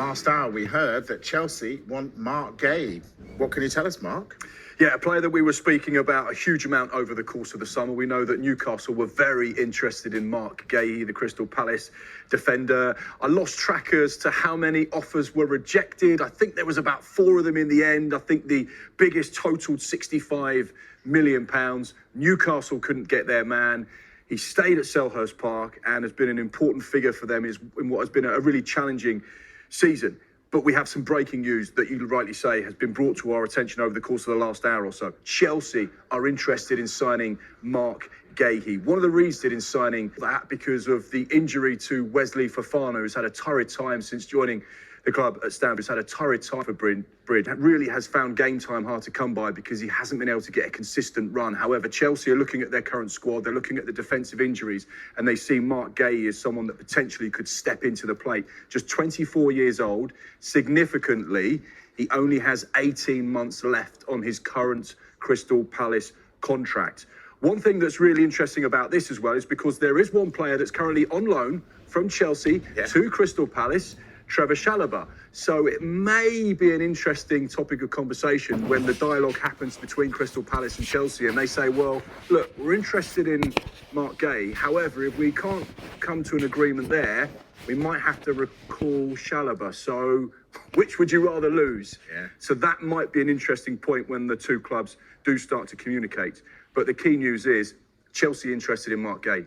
last hour, we heard that Chelsea want Marc Guehi. What can you tell us, Mark? Yeah, a player that we were speaking about a huge amount over the course of the summer. We know that Newcastle were very interested in Marc Guehi, the Crystal Palace defender. I lost track as to how many offers were rejected. I think there was about 4 of them in the end. I think the biggest totaled £65 million. Newcastle couldn't get their man. He stayed at Selhurst Park and has been an important figure for them in what has been a really challenging season. But we have some breaking news that you rightly say has been brought to our attention over the course of the last hour or so. Chelsea are interested in signing Marc Guehi. One of the reasons in signing that because of the injury to Wesley Fofana, who's had a torrid time since joining the club at Stamford. He's had a torrid time for Bridge. Really has found game time hard to come by because he hasn't been able to get a consistent run. However, Chelsea are looking at their current squad. They're looking at the defensive injuries, and they see Marc Guehi as someone that potentially could step into the plate. Just 24 years old. Significantly, he only has 18 months left on his current Crystal Palace contract. One thing that's really interesting about this as well is because there is one player that's currently on loan from Chelsea to Crystal Palace, Trevor Chalobah. So it may be an interesting topic of conversation when the dialogue happens between Crystal Palace and Chelsea and they say, well, look, we're interested in Marc Guehi. However, if we can't come to an agreement there, we might have to recall Chalobah. So which would you rather lose? So that might be an interesting point when the two clubs do start to communicate. But the key news is Chelsea interested in Marc Guehi.